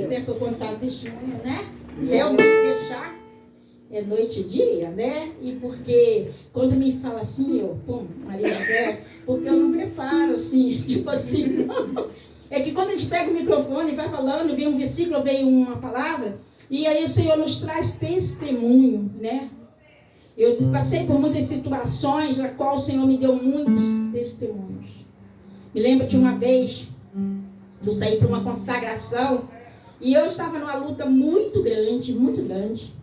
né, foi contado testemunho, né? Realmente deixar noite e dia, né? E porque quando me fala assim, eu, Maria José, porque eu não preparo assim, tipo assim, não. É que quando a gente pega o microfone e vai falando, vem um versículo, vem uma palavra, e aí o Senhor nos traz testemunho, né? Eu passei por muitas situações na qual o Senhor me deu muitos testemunhos. Me lembro de uma vez que eu saí para uma consagração e eu estava numa luta muito grande, muito grande.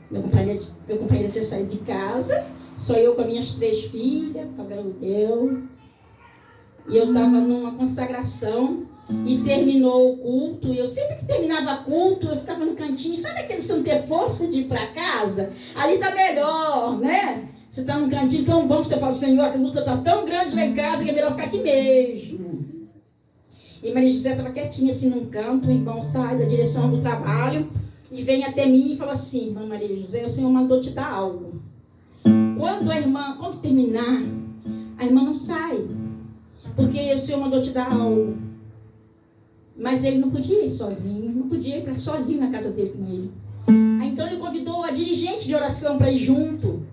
Meu companheiro tinha saído de casa, só eu com as minhas 3 filhas, pagando Deus. E eu estava numa consagração e terminou o culto. E eu sempre que terminava culto, eu ficava no cantinho. Sabe aquele você não ter força de ir para casa? Ali está melhor, né? Você está num cantinho tão bom que você fala, Senhor, a luta está tão grande lá em casa que é melhor ficar aqui mesmo. E Maria José estava quietinha assim num canto. O irmão sai da direção do trabalho e vem até mim e fala assim, irmã Maria José, o Senhor mandou te dar algo. Quando terminar, a irmã não sai. Porque o Senhor mandou te dar algo. Mas ele não podia ir sozinho. Não podia ir sozinho na casa dele com ele. Aí então ele convidou a dirigente de oração para ir junto.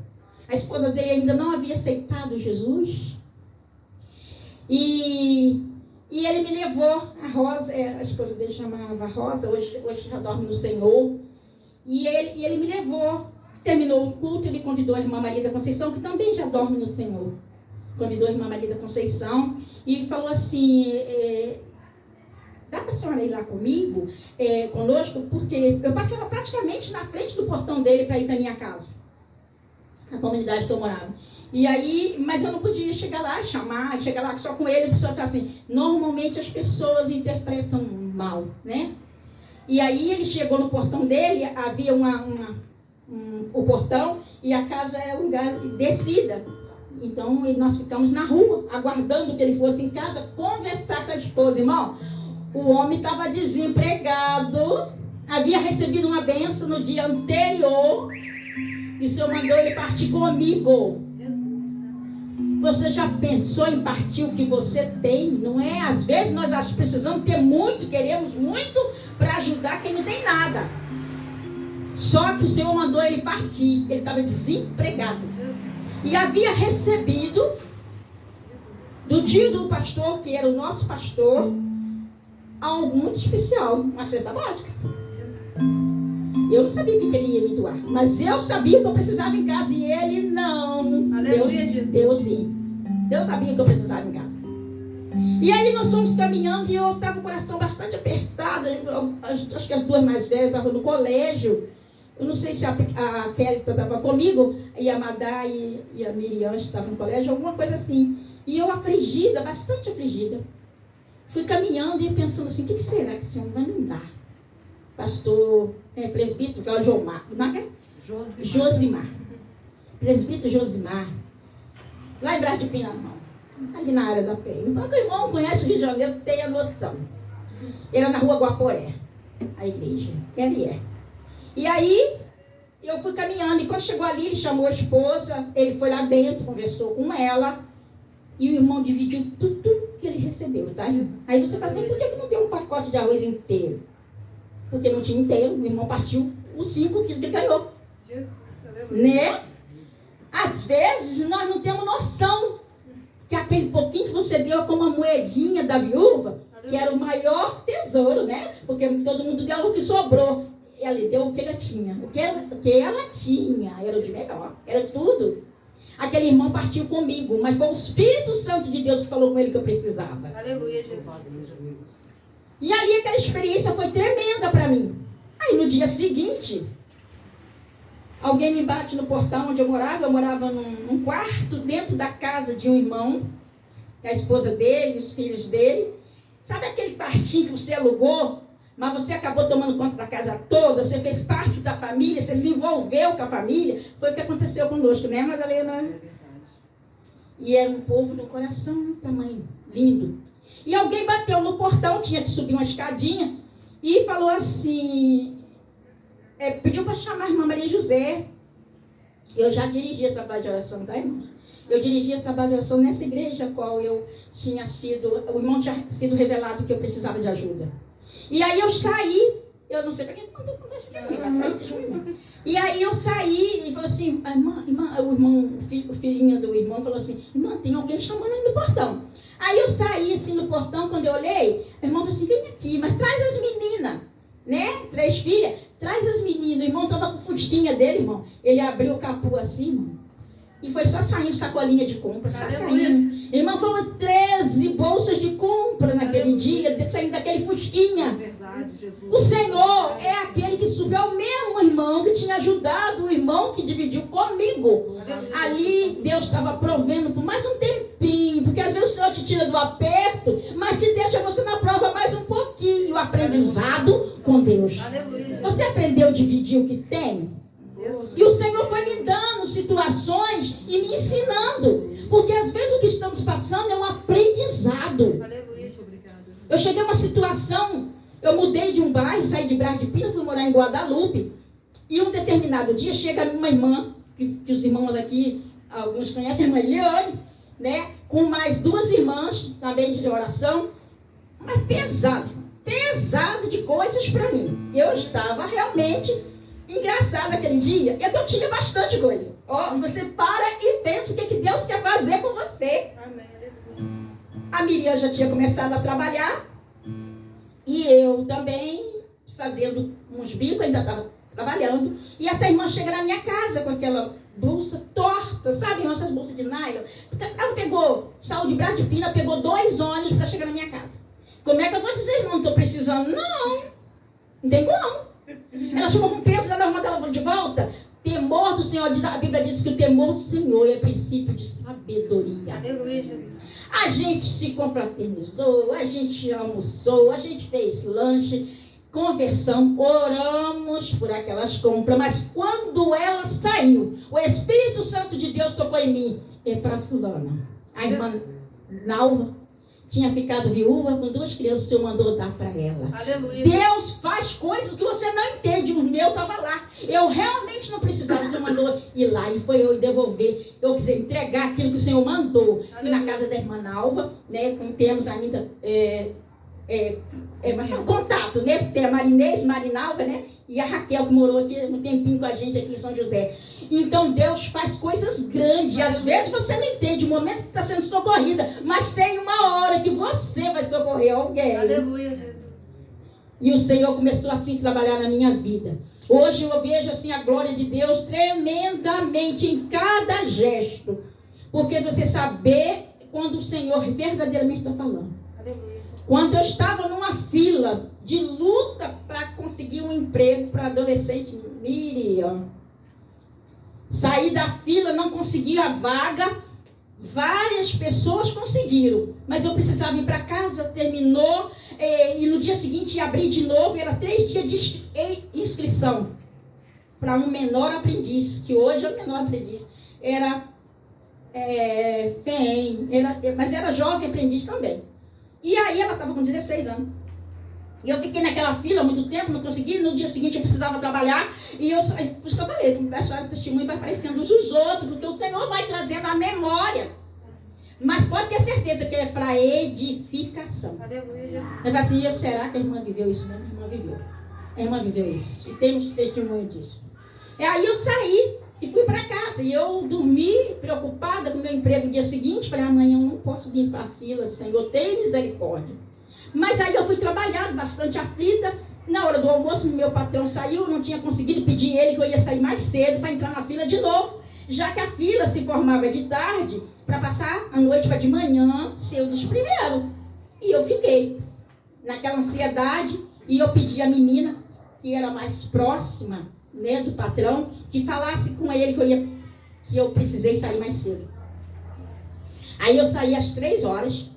A esposa dele ainda não havia aceitado Jesus. E ele me levou, a Rosa, a esposa dele chamava Rosa, hoje já dorme no Senhor. E ele me levou. Terminou o culto, ele convidou a irmã Maria da Conceição, que também já dorme no Senhor. Convidou a irmã Maria da Conceição e falou assim, dá para a senhora ir lá comigo, conosco? Porque eu passava praticamente na frente do portão dele para ir para a minha casa, a comunidade que eu morava. E aí, mas eu não podia chegar lá, chegar lá só com ele, a pessoa fala assim, normalmente as pessoas interpretam mal, né? E aí ele chegou no portão dele, havia o portão e a casa era um lugar de descida. Então nós ficamos na rua, aguardando que ele fosse em casa conversar com a esposa. Irmão, o homem estava desempregado, havia recebido uma bênção no dia anterior e o Senhor mandou ele partir comigo. Você já pensou em partir o que você tem? Não é? Às vezes nós precisamos ter muito, queremos muito para ajudar quem não tem nada. Só que o Senhor mandou ele partir. Ele estava desempregado. E havia recebido do tio do pastor, que era o nosso pastor, algo muito especial, uma cesta básica. Eu não sabia que ele ia me doar, mas eu sabia que eu precisava em casa e ele não. Aleluia, Deus sim. Deus sabia que eu precisava em casa. E aí nós fomos caminhando e eu estava com o coração bastante apertado. Acho que as 2 mais velhas estavam no colégio. Eu não sei se a Kelly estava comigo, e a Madá e a Miriam estavam no colégio, alguma coisa assim. E eu afligida, bastante afligida. Fui caminhando e pensando assim, o que será que o Senhor vai me dar? Pastor, presbítero, que é o Josimar. Josimar. Presbítero Josimar. Lá em Brás de Pinamão, ali na área da Penha. Quando o irmão conhece o Rio de Janeiro, tem a noção. Era na rua Guaporé, a igreja. Ele é. E aí, eu fui caminhando, e quando chegou ali, ele chamou a esposa, ele foi lá dentro, conversou com ela, e o irmão dividiu tudo que ele recebeu, tá? Aí você fala assim, por que não deu um pacote de arroz inteiro? Porque não tinha inteiro, o irmão partiu os 5 quilos que ele ganhou. Né? Às vezes, nós não temos noção que aquele pouquinho que você deu como a moedinha da viúva, que era o maior tesouro, né? Porque todo mundo deu o que sobrou. Ela deu o que ela tinha. O que ela tinha era o de melhor. Era tudo. Aquele irmão partiu comigo, mas foi o Espírito Santo de Deus que falou com ele que eu precisava. Aleluia, Jesus. E ali aquela experiência foi tremenda para mim. Aí no dia seguinte, alguém me bate no portão onde eu morava. Eu morava num quarto dentro da casa de um irmão, a esposa dele, os filhos dele. Sabe aquele quartinho que você alugou? Mas você acabou tomando conta da casa toda, você fez parte da família, você se envolveu com a família. Foi o que aconteceu conosco, né, Madalena? É verdade. E era um povo do coração, tamanho lindo. E alguém bateu no portão, tinha que subir uma escadinha, e falou assim, pediu para chamar a irmã Maria José. Eu já dirigia trabalho de oração, tá, irmão? Eu dirigia trabalho de oração nessa igreja a qual eu tinha sido, o irmão tinha sido revelado que eu precisava de ajuda. E aí eu saí, eu não sei para que mandou contar isso de mim, vai sair de mim. E aí eu saí e falou assim, o filhinho do irmão falou assim, irmã, tem alguém chamando aí no portão. Aí eu saí assim no portão, quando eu olhei, a irmã falou assim, vem aqui, mas traz as meninas, né? 3 filhas, traz as meninas. O irmão estava com fusquinha dele, irmão. Ele abriu o capô assim, irmão. E foi só saindo sacolinha de compra, só saindo. Irmão, foram 13 bolsas de compra naquele dia, saindo daquele fusquinha. Verdade, Jesus. O Senhor é aquele que subiu, é o mesmo irmão que tinha ajudado o irmão que dividiu comigo. Ali Deus estava provendo por mais um tempinho, porque às vezes o Senhor te tira do aperto, mas te deixa você na prova mais um pouquinho. O aprendizado com Deus. Você aprendeu a dividir o que tem? E o Senhor foi me dando situações e me ensinando. Porque às vezes o que estamos passando é um aprendizado. Eu cheguei a uma situação, eu mudei de um bairro, saí de Brás de Pina, fui morar em Guadalupe. E um determinado dia chega uma irmã, que os irmãos aqui, alguns conhecem, a irmã Eliane, né? Com mais 2 irmãs, também de oração. Mas pesado de coisas para mim. Eu estava realmente engraçado aquele dia, eu tinha bastante coisa. Você para e pensa o que Deus quer fazer com você. Amém. A Miriam já tinha começado a trabalhar, e eu também fazendo uns bicos, ainda estava trabalhando, e essa irmã chega na minha casa com aquela bolsa torta, sabe, essas bolsas de nylon. Ela saiu de Brás de Pina, pegou 2 ônibus para chegar na minha casa. Como é que eu vou dizer, irmão, não estou precisando? Não tem como. Ela chegou com peso, ela arrumou ela de volta. Temor do Senhor, a Bíblia diz que o temor do Senhor é princípio de sabedoria. Aleluia, Jesus. A gente se confraternizou, a gente almoçou, a gente fez lanche, conversão, oramos por aquelas compras, mas quando ela saiu, o Espírito Santo de Deus tocou em mim, é para fulana. A irmã Nalva tinha ficado viúva com 2 crianças, o Senhor mandou dar para ela. Aleluia. Deus faz coisas que você não entende. O meu estava lá. Eu realmente não precisava. O Senhor mandou ir lá. E foi eu devolver. Eu quis entregar aquilo que o Senhor mandou. Fui na casa da irmã Nalva, né? Temos ainda contato, né? Tem a Marinês, Marinalva, né? E a Raquel, que morou aqui um tempinho com a gente aqui em São José. Então Deus faz coisas grandes. E às vezes você não entende o momento que está sendo socorrida, mas tem uma hora que você vai socorrer alguém. Aleluia, Jesus. E o Senhor começou assim a trabalhar na minha vida. Hoje eu vejo assim a glória de Deus tremendamente em cada gesto. Porque você saber quando o Senhor verdadeiramente está falando. Aleluia. Quando eu estava numa fila de luta para conseguir um emprego para adolescente, Miriam, saí da fila, não consegui a vaga, várias pessoas conseguiram, mas eu precisava ir para casa, terminou, e no dia seguinte abri de novo, era 3 dias de inscrição para um menor aprendiz, que hoje é o menor aprendiz, era FEM, mas era jovem aprendiz também. E aí ela estava com 16 anos. E eu fiquei naquela fila muito tempo, não consegui. No dia seguinte eu precisava trabalhar. E por isso que eu falei, que a história do testemunho vai aparecendo uns dos outros, porque o Senhor vai trazendo a memória. Mas pode ter certeza que é para edificação. Aleluia, Jesus. Eu falei assim, será que a irmã viveu isso mesmo? A irmã viveu. A irmã viveu isso. E temos testemunho disso. E aí eu saí e fui para casa. E eu dormi preocupada com o meu emprego no dia seguinte. Falei, amanhã eu não posso vir para a fila, Senhor, tem misericórdia. Mas aí eu fui trabalhar bastante aflita. Na hora do almoço, meu patrão saiu, não tinha conseguido pedir ele que eu ia sair mais cedo para entrar na fila de novo. Já que a fila se formava de tarde, para passar a noite para de manhã, ser eu dos primeiros. E eu fiquei naquela ansiedade e eu pedi a menina, que era mais próxima, né, do patrão, que falasse com ele que eu precisei sair mais cedo. Aí eu saí às 3 horas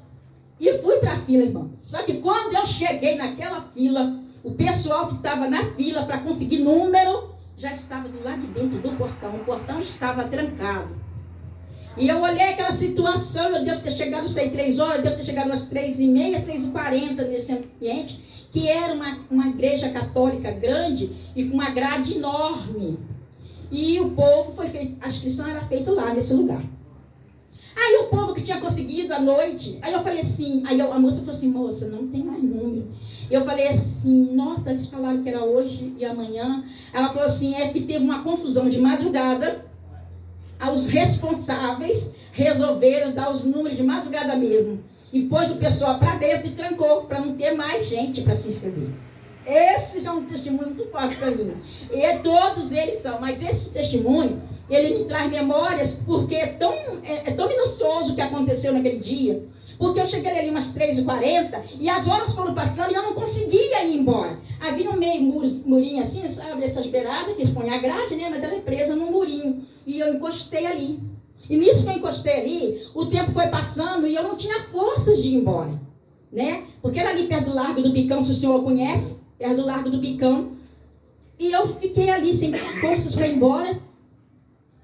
e fui para a fila, irmão. Só que quando eu cheguei naquela fila, o pessoal que estava na fila para conseguir número já estava do lado de dentro do portão. O portão estava trancado. E eu olhei aquela situação, eu devo ter chegado, sei, 3 horas, eu devo ter chegado às 3h30, 3h40 nesse ambiente, que era uma igreja católica grande e com uma grade enorme. E o povo foi feito, a inscrição era feita lá nesse lugar. Aí o povo que tinha conseguido à noite, aí eu falei assim, a moça falou assim, moça, não tem mais número. Eu falei assim, nossa, eles falaram que era hoje e amanhã. Ela falou assim, é que teve uma confusão de madrugada, os responsáveis resolveram dar os números de madrugada mesmo. E pôs o pessoal para dentro e trancou, para não ter mais gente para se inscrever. Esse já é um testemunho muito forte para mim. E todos eles são, mas esse testemunho, ele me traz memórias, porque é tão minucioso o que aconteceu naquele dia. Porque eu cheguei ali umas 3h40 e as horas foram passando e eu não conseguia ir embora. Havia um meio murinho assim, sabe, essas beiradas que eles põem a grade, né? Mas ela é presa num murinho. E eu encostei ali. E nisso que eu encostei ali, o tempo foi passando e eu não tinha forças de ir embora, né? Porque era ali perto do Largo do Bicão, se o senhor conhece, perto do Largo do Bicão. E eu fiquei ali sem forças para ir embora.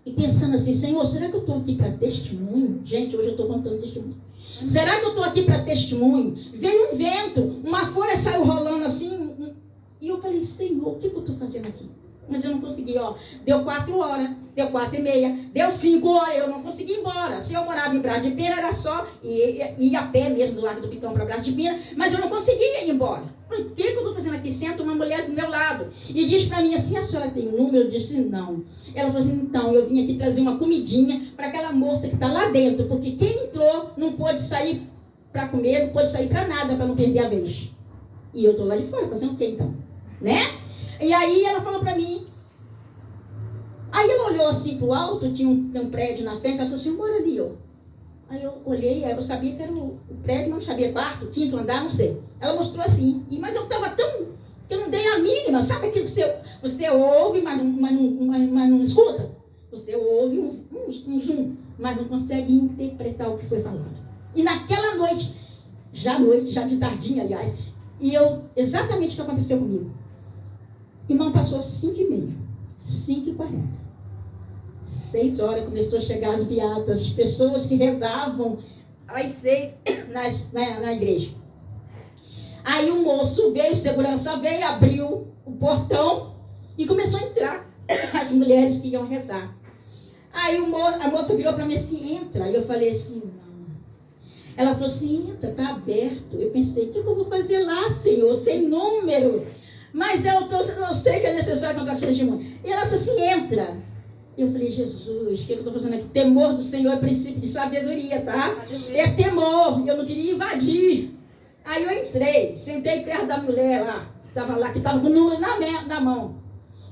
E pensando assim, Senhor, será que eu estou aqui para testemunho? Gente, hoje eu estou contando testemunho. Será que eu estou aqui para testemunho? Veio um vento, uma folha saiu rolando assim. E eu falei, Senhor, o que eu estou fazendo aqui? Mas eu não consegui, ó. Deu 4 horas, deu 4h30, deu 5 horas, eu não consegui ir embora. Se eu morava em Brás de Pina, era só ir a pé mesmo do Largo do Pitão para Brás de Pina, mas eu não conseguia ir embora. Falei, o que eu estou fazendo aqui? Senta uma mulher do meu lado e diz para mim assim, a senhora tem número? Eu disse, não. Ela falou assim, então, eu vim aqui trazer uma comidinha para aquela moça que está lá dentro, porque quem entrou não pôde sair para comer, não pôde sair para nada, para não perder a vez. E eu estou lá de fora, fazendo o quê então? Né? E aí ela falou para mim, aí ela olhou assim pro alto, tinha um prédio na frente, ela falou assim, bora ali, ó. Aí eu olhei, aí eu sabia que era o prédio, não sabia quarto, quinto andar, não sei. Ela mostrou assim, mas eu estava tão, que eu não dei a mínima, sabe aquilo que você ouve, mas não escuta? Você ouve um zoom, mas não consegue interpretar o que foi falado. E naquela noite, já de tardinha, aliás, e exatamente o que aconteceu comigo. Irmão, passou 5h30, 5h40. 6 horas começou a chegar as beatas, as pessoas que rezavam às 6 na igreja. Aí o moço veio, segurança veio, abriu o portão e começou a entrar as mulheres que iam rezar. Aí a moça virou para mim assim, entra. Aí eu falei assim, não. Ela falou assim, entra, está aberto. Eu pensei, o que eu vou fazer lá, Senhor, sem número? Mas eu sei que é necessário contar testemunho. E ela disse assim, entra. Eu falei, Jesus, o que eu estou fazendo aqui? Temor do Senhor é princípio de sabedoria, tá? É temor, eu não queria invadir. Aí eu entrei, sentei perto da mulher lá, que estava com o número na mão.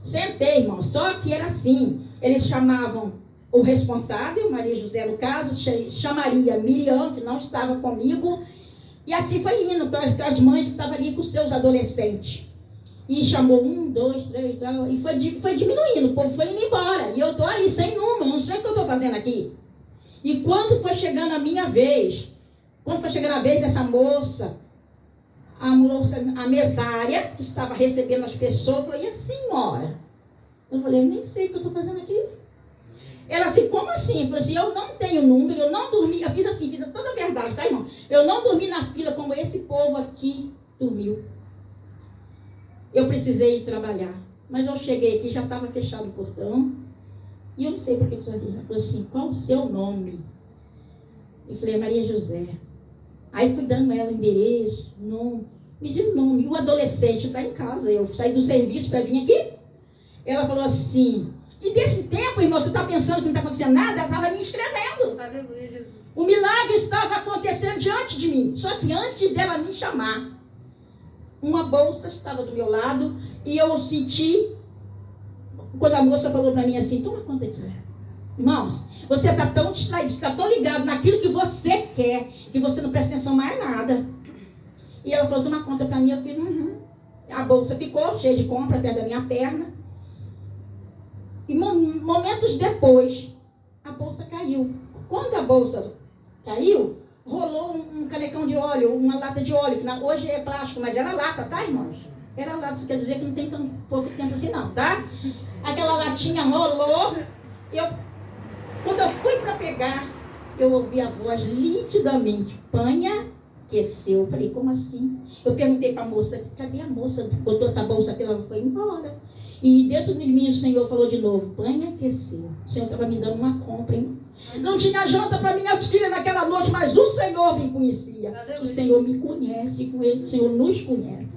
Sentei, irmão, só que era assim, eles chamavam o responsável, Maria José no caso, chamaria Miriam, que não estava comigo, e assim foi indo, para as mães que estavam ali com seus adolescentes. E chamou 1, 2, 3, e foi diminuindo, o povo foi indo embora. E eu estou ali sem número, não sei o que eu estou fazendo aqui. E quando foi chegando a minha vez, dessa moça, a mesária, que estava recebendo as pessoas, falou, e a senhora? Eu falei, eu nem sei o que eu estou fazendo aqui. Ela assim, como assim? Eu falei assim, eu não tenho número, eu não dormi, eu fiz assim, fiz toda a verdade, tá, irmão? Eu não dormi na fila como esse povo aqui dormiu. Eu precisei ir trabalhar. Mas eu cheguei aqui, já estava fechado o portão. E eu não sei por que eu estou aqui. Ela falou assim, qual o seu nome? Eu falei, Maria José. Aí fui dando ela endereço, nome. Me disse o nome. E o adolescente está em casa. Eu saí do serviço para vir aqui. Ela falou assim, e desse tempo, irmão, você está pensando que não está acontecendo nada? Ela estava me escrevendo. Aleluia, Jesus. O milagre estava acontecendo diante de mim. Só que antes dela me chamar, uma bolsa estava do meu lado e eu senti, quando a moça falou para mim assim, toma conta aqui. Irmãos, você está tão distraído, está tão ligado naquilo que você quer, que você não presta atenção mais a nada. E ela falou, toma conta para mim, eu fiz, A bolsa ficou cheia de compra perto da minha perna. E momentos depois, a bolsa caiu. Quando a bolsa caiu, rolou um canecão de óleo, uma lata de óleo, que hoje é plástico, mas era lata, tá, irmãos? Era lata, isso quer dizer que não tem tão pouco tempo assim não, tá? Aquela latinha rolou, quando eu fui para pegar, eu ouvi a voz nitidamente, Panha, aqueceu. Eu falei, como assim? Eu perguntei para a moça, cadê a moça que botou essa bolsa aqui? Ela foi embora. E dentro de mim o Senhor falou de novo, banho aqueceu. O Senhor estava me dando uma compra, hein? Não tinha janta para minhas filhas naquela noite, mas o Senhor me conhecia. O Senhor me conhece, e com Ele o Senhor nos conhece.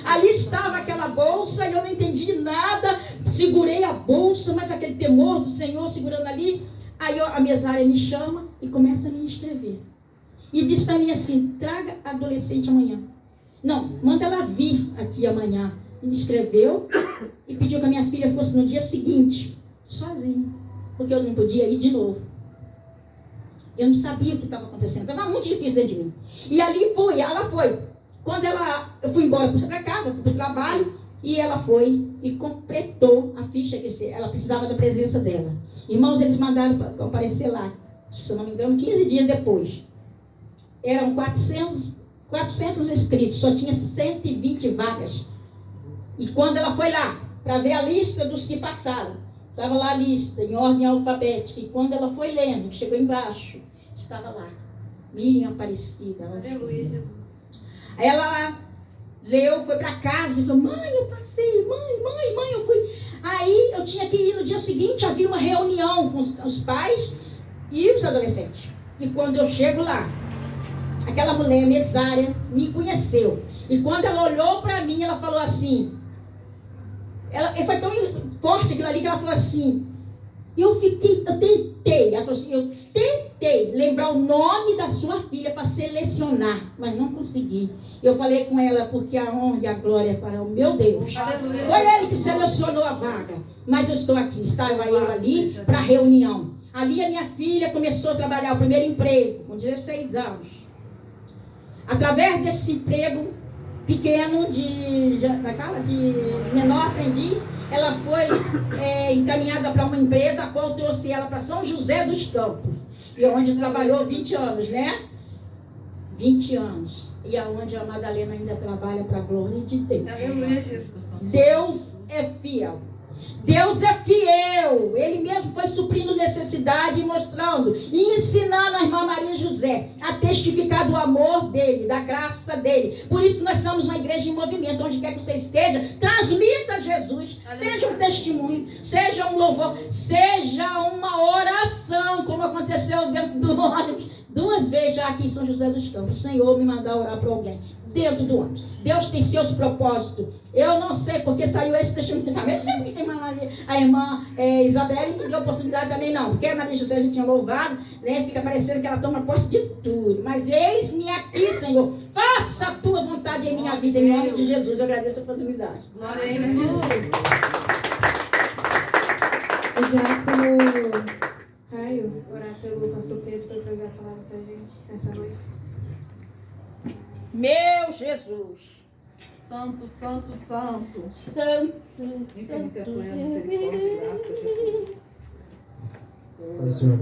Ali estava aquela bolsa e eu não entendi nada. Segurei a bolsa, mas aquele temor do Senhor segurando ali. Aí a mesária me chama e começa a me inscrever. E diz para mim assim, traga a adolescente amanhã. Não, manda ela vir aqui amanhã. Me inscreveu e pediu que a minha filha fosse no dia seguinte, sozinha. Porque eu não podia ir de novo. Eu não sabia o que estava acontecendo. Estava muito difícil dentro de mim. E ali ela foi. Quando eu fui embora para casa, fui para o trabalho, e ela foi e completou a ficha que ela precisava da presença dela. Irmãos, eles mandaram para comparecer lá, se eu não me engano, 15 dias depois. Eram 400 inscritos, só tinha 120 vagas. E quando ela foi lá, para ver a lista dos que passaram, estava lá a lista, em ordem alfabética. E quando ela foi lendo, chegou embaixo, estava lá, Miriam Aparecida. Aleluia, Jesus. Aí ela leu, foi para casa e falou, mãe, eu passei, mãe, eu fui. Aí eu tinha que ir no dia seguinte, havia uma reunião com os pais e os adolescentes. E quando eu chego lá, aquela mulher mesária me conheceu. E quando ela olhou para mim, ela falou assim, foi tão forte aquilo ali que ela falou assim, eu tentei, ela falou assim, eu tentei lembrar o nome da sua filha para selecionar, mas não consegui. Eu falei com ela, porque a honra e a glória é para o meu Deus. Aleluia. Foi Ele que selecionou a vaga, mas eu estou aqui, estava eu ali para a reunião. Ali a minha filha começou a trabalhar o primeiro emprego, com 16 anos. Através desse emprego pequeno, de menor aprendiz, ela foi encaminhada para uma empresa, a qual trouxe ela para São José dos Campos, e onde trabalhou 20 anos, né? 20 anos. E aonde a Madalena ainda trabalha para a glória de Deus. Aleluia, Jesus. Deus é fiel. Deus é fiel. Ele mesmo foi suprindo necessidade e mostrando e ensinando a irmã Maria José a testificar do amor dele, da graça dele. Por isso nós somos uma igreja em movimento. Onde quer que você esteja, transmita Jesus. Seja um testemunho, seja um louvor, seja uma oração, como aconteceu dentro do ônibus 2 vezes já aqui em São José dos Campos. O Senhor me mandar orar para alguém dentro do ônibus. Deus tem seus propósitos. Eu não sei porque saiu esse testemunho também. Não sei porque a irmã Isabelle me deu oportunidade também, não. Porque a Maria José já tinha louvado, né? Fica parecendo que ela toma posse de tudo. Mas eis-me aqui, Senhor. Faça a tua vontade em minha vida, em nome de Jesus. Eu agradeço a oportunidade. Glória a Jesus. O diácono Caio, orar pelo pastor Pedro para trazer a palavra para a gente essa noite. Meu Jesus. Santo, santo, santo. Santo. Infinita é a tua misericórdia e graça, Jesus. Pai, Senhor,